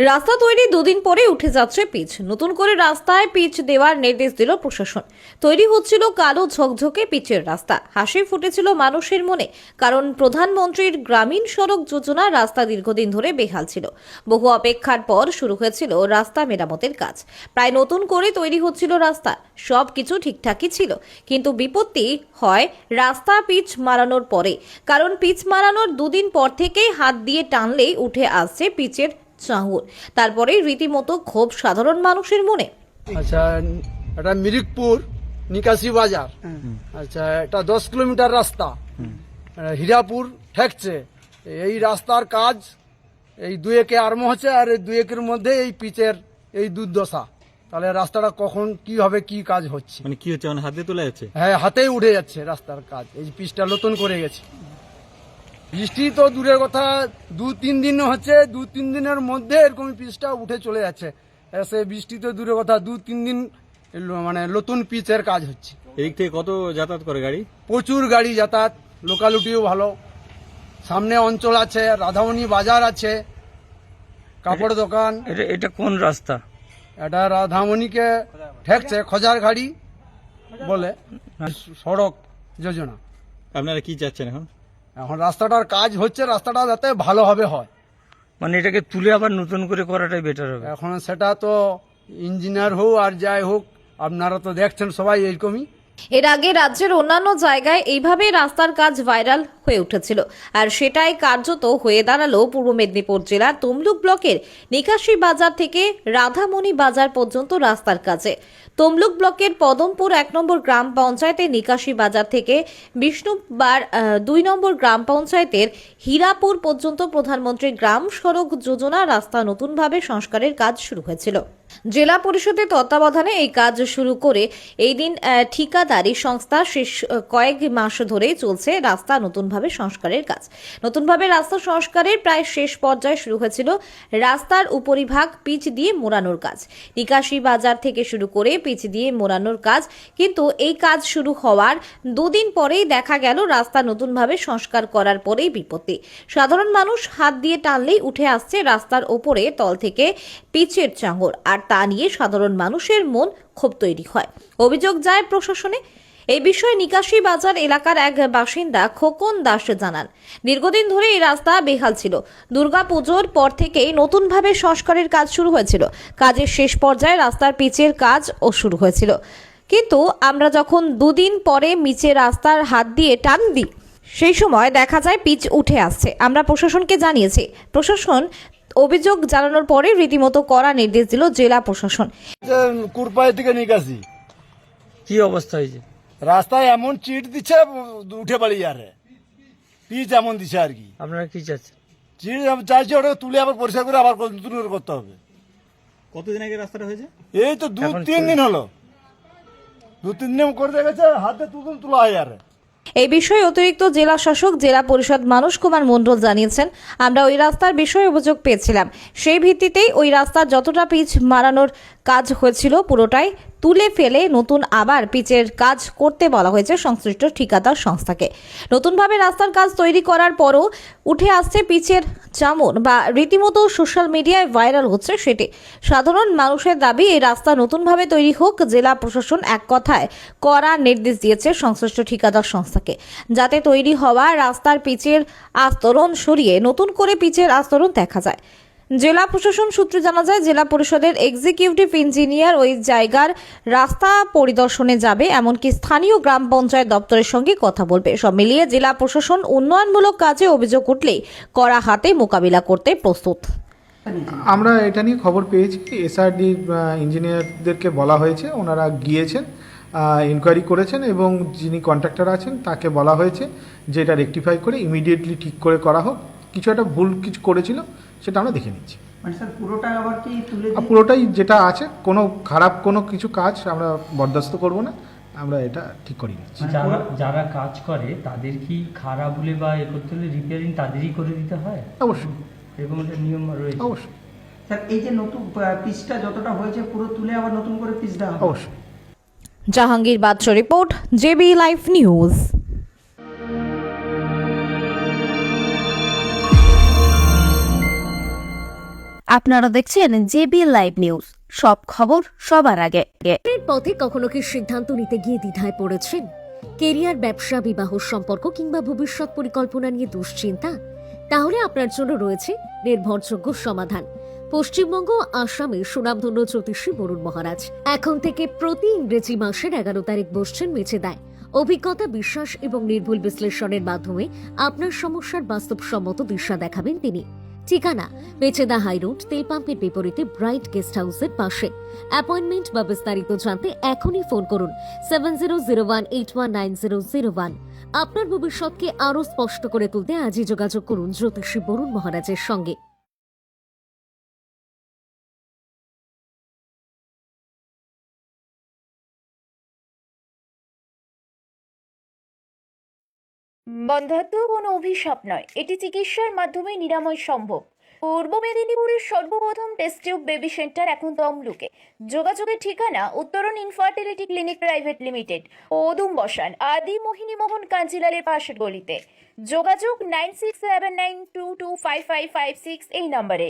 রাস্তা তৈরি দুদিন পরে উঠে যাচ্ছে পিচ। নতুন করে রাস্তায় পিচ দেওয়ার নির্দেশ দিল প্রশাসন। তৈরি হচ্ছিল কালো ঝকঝকে পিচের রাস্তা। হাসি ফুটেছিল মানুষের মনে, কারণ প্রধানমন্ত্রীর গ্রামীণ সড়ক যোজনা রাস্তা দীর্ঘদিন ধরে বেহাল ছিল। বহু অপেক্ষার পর শুরু হয়েছিল রাস্তা মেরামতের কাজ। প্রায় নতুন করে তৈরি হচ্ছিল রাস্তা। সবকিছু ঠিকঠাকই ছিল, কিন্তু বিপত্তি হয় রাস্তা পিচ মারানোর পরে। কারণ পিচ মারানোর দুদিন পর থেকেই হাত দিয়ে টানলেই উঠে আসছে পিচের চাঙুর। তারপরে রীতিমতো ক্ষোভ সাধারণ মানুষের মনে। আচ্ছা, এটা মিরিকপুর নিকাশি বাজার। আচ্ছা, এটা 10 কিলোমিটার রাস্তা। হীরাপুর ঠেকছে। এই রাস্তার কাজ এই 2-একে আরম্ভ হচ্ছে, আর এই 2-একের মধ্যে এই পিচের এই দুর্দশা। তাহলে রাস্তাটা কখন কি হবে, কি কাজ হচ্ছে? মানে কি হচ্ছে, মানে হাতে তোলা যাচ্ছে? হ্যাঁ, হাতেই উঠে যাচ্ছে রাস্তার কাজ। এই পিচটা নতুন করে গেছে। বৃষ্টি তো দূরের কথা, 2-3 দিন হচ্ছে। 2-3 দিনের মধ্যে এরকম পিচটা উঠে চলে যাচ্ছে। সে বৃষ্টি তো দূরের কথা, 2-3 দিন মানে নতুন পিচের কাজ হচ্ছে। এদিক থেকে কত যাতায়াত করে গাড়ি? প্রচুর গাড়ি যাতায়াত, লোকালিটিও ভালো। সামনে অঞ্চল আছে, রাধামণি বাজার আছে, কাপড় দোকান। এটা কোন রাস্তা? এটা রাধামণিকে ঠেকছে, খোঁজার গাড়ি বলে সড়ক যোজনা। আপনারা কি চাচ্ছেন এখন? এখন রাস্তাটার কাজ হচ্ছে, রাস্তাটা যাতে ভালোভাবে হয়। মানে এটাকে তুলে আবার নতুন করে করাটাই বেটার হবে। এখন সেটা তো ইঞ্জিনিয়ার হোক আর যাই হোক, আপনারা তো দেখছেন সবাই এইরকমই। এর আগে রাজ্যের অন্যান্য জায়গায় এইভাবে রাস্তার কাজ ভাইরাল হয়ে উঠেছিল, আর সেটাই কার্যত হয়ে দাঁড়ালো পূর্ব মেদিনীপুর জেলার তমলুক ব্লকের নিকাশি বাজার থেকে রাধামণি বাজার পর্যন্ত রাস্তার কাজে। তমলুক ব্লকের পদমপুর 1 নম্বর গ্রাম পঞ্চায়েতের নিকাশি বাজার থেকে বিষ্ণুবার 2 নম্বর গ্রাম পঞ্চায়েতের হীরাপুর পর্যন্ত প্রধানমন্ত্রী গ্রাম সড়ক যোজনা রাস্তা নতুনভাবে সংস্কারের কাজ শুরু হয়েছিল। জেলা পরিষদের তত্ত্বাবধানে এই কাজ শুরু করে এই দিন ঠিকাদারি সংস্থা শেষ কয়েক মাস ধরেই চলছে রাস্তা নতুনভাবে সংস্কারের কাজ। নতুনভাবে রাস্তা সংস্কারের প্রায় শেষ পর্যায়ে শুরু হয়েছিল রাস্তার উপরিভাগ পিচ দিয়ে মোড়ানোর কাজ। নিকাশি বাজার থেকে শুরু করে পিচ দিয়ে মোড়ানোর কাজ, কিন্তু এই কাজ শুরু হওয়ার দুদিন পরেই দেখা গেল রাস্তা নতুনভাবে সংস্কার করার পরেই বিপত্তি। সাধারণ মানুষ হাত দিয়ে টানলেই উঠে আসছে রাস্তার ওপরে তল থেকে পিচের চাঙড়, আর তা নিয়ে সাধারণ মানুষের মন ক্ষোভ তৈরি হয়। অভিযোগ যায় প্রশাসনে। এই বিষয়ে নিকাশি বাজার এলাকার এক বাসিন্দা খোকন দাস জানান, দীর্ঘদিন ধরে এই রাস্তা বেহাল ছিল। দুর্গাপুজোর পর থেকেই নতুনভাবে সংস্কারের কাজ শুরু হয়েছিল। কাজের শেষ পর্যায়ে রাস্তার পিচের কাজও শুরু হয়েছিল, কিন্তু আমরা যখন দুদিন পরে নিচে রাস্তার হাত দিয়ে টান দিই, সেই সময় দেখা যায় পিচ উঠে আসছে। আমরা প্রশাসনকে জানিয়েছি। প্রশাসন অভিযোগ জানানোর পরে রীতিমতো কড়া নির্দেশ দিল জেলা প্রশাসন। কুরপাই থেকে নিকাশি কি অবস্থা হয়েছে? রাস্তায় এমন চিট দিচ্ছে, উঠে পালিয়ে যারে। পিচ এমন দিচ্ছে আর কি। আপনারা কি চাচ্ছেন? চিট চাইছে ওটা তুলে আবার পরিষ্কার করে আবার নতুন করে করতে হবে। কতদিন আগে রাস্তাটা হয়েছে? এই তো 2-3 দিন হলো। 2-3 দিন করে দেখেছে, হাতে তোলা হয় আর। এই বিষয়ে অতিরিক্ত জেলা শাসক জেলা পরিষদ মানস কুমার মণ্ডল জানিয়েছেন, আমরা ওই রাস্তার বিষয়ে অভিযোগ পেয়েছিলাম। সেই ভিত্তিতেই ওই রাস্তার যতটা পিচ মারানোর কাজ হয়েছিল পুরোটাই তুলে ফেলে নতুন আবার পিচের কাজ করতে বলা হয়েছে সংশ্লিষ্ট ঠিকাদার সংস্থাকে। নতুনভাবে রাস্তার কাজ তৈরি করার পরও উঠে আসছে পিচের চামড়, বা রীতিমতো সোশ্যাল মিডিয়ায় ভাইরাল হচ্ছে সেটি। সাধারণ মানুষের দাবি এই রাস্তা নতুনভাবে তৈরি হোক। জেলা প্রশাসন এক কথায় কড়া নির্দেশ দিয়েছে সংশ্লিষ্ট ঠিকাদার সংস্থাকে, যাতে তৈরি হওয়া রাস্তার পিচের আস্তরণ সরিয়ে নতুন করে পিচের আস্তরণ দেখা যায়। জেলা প্রশাসন সূত্রে জানা যায়, জেলা পরিষদের এক্সিকিউটিভ ইঞ্জিনিয়ার ওই জায়গার রাস্তা পরিদর্শনে যাবে, এমনকি স্থানীয় গ্রাম পঞ্চায়েত দপ্তরের সঙ্গে কথা বলবে। সব মিলিয়ে জেলা প্রশাসন উন্নয়নমূলক কাজে অভিযোগ উঠলেই কড়া হাতে মোকাবিলা করতে প্রস্তুত। আমরা এটা নিয়ে খবর পেয়েছি, এসআরডি ইঞ্জিনিয়ারদেরকে বলা হয়েছে, ওনারা গিয়েছেন, ইনকোয়ারি করেছেন, এবং যিনি কন্ট্রাক্টর আছেন তাকে বলা হয়েছে যে এটা রেকটিফাই করে ইমিডিয়েটলি ঠিক করে করা হোক। কিছু একটা ভুল কিছু করেছিল, সেটা আমরা দেখে নিচ্ছি। মানে স্যার পুরোটা আবার কি তুলে পুরোটাই যেটা আছে, কোনো খারাপ কোনো কিছু কাজ আমরা বরদাস্ত করব না, আমরা এটা ঠিক করে নিচ্ছি। যারা কাজ করে তাদের কি খারাপ হলে বা এ করতে হলে রিপেয়ারিং তাদেরই করে দিতে হয়? অবশ্যই, এরকম একটা নিয়ম রয়েছে। অবশ্যই স্যার, এই যে নতুন পিচটা যতটা হয়েছে পুরো তুলে আবার নতুন করে পিচ দেওয়া হবে? অবশ্যই। জাহাঙ্গীর বাদশা রিপোর্ট, জেবি লাইভ নিউজ। আপনারা দেখছেন জেবি লাইভ নিউজ, সব খবর সবার আগে। এর পথে কখনো কি সিদ্ধান্ত নিতে গিয়ে দ্বিধায় পড়েছেন? কেরিয়ার, ব্যবসা, বিবাহ সম্পর্ক কিংবা ভবিষ্যৎ পরিকল্পনা নিয়ে দুশ্চিন্তা? তাহলে আপনার জন্য রয়েছে নির্ভরযোগ্য সমাধান। পশ্চিমবঙ্গ ও আসামে সুনামধন্য জ্যোতিষী বরুণ মহারাজ এখন থেকে প্রতি ইংরেজি মাসের 11 তারিখ বসছেন মেচেদায়। অভিজ্ঞতা, বিশ্বাস এবং নির্ভুল বিশ্লেষণের মাধ্যমে আপনার সমস্যার বাস্তবসম্মত দিশা দেখাবেন তিনি। ঠিকানা মেচেদা হাই রোড, তেল পাম্পের বিপরীতে ব্রাইট গেস্ট হাউসের পাশে। অ্যাপয়েন্টমেন্ট বা বিস্তারিত জানতে এখনই ফোন করুন 7001819001। আপনার ভবিষ্যৎকে আরও স্পষ্ট করে তুলতে আজই যোগাযোগ করুন জ্যোতিষী বরুণ মহারাজের সঙ্গে। বন্ধ্যাত্ব কোনো অভিশাপ নয়, এটি চিকিৎসার মাধ্যমে নিরাময় সম্ভব। পূর্ব মেদিনীপুরের সর্বপ্রথম টেস্ট টিউব বেবি সেন্টার এখন তমলুকে। যোগাযোগের ঠিকানা উত্তরণ ইনফার্টিলিটি ক্লিনিক প্রাইভেট লিমিটেড, ওদুম বসান, আদি মোহিনী মোহন কাঞ্জিলালের পাশের গলিতে। যোগাযোগ 9679225556 এই নম্বরে।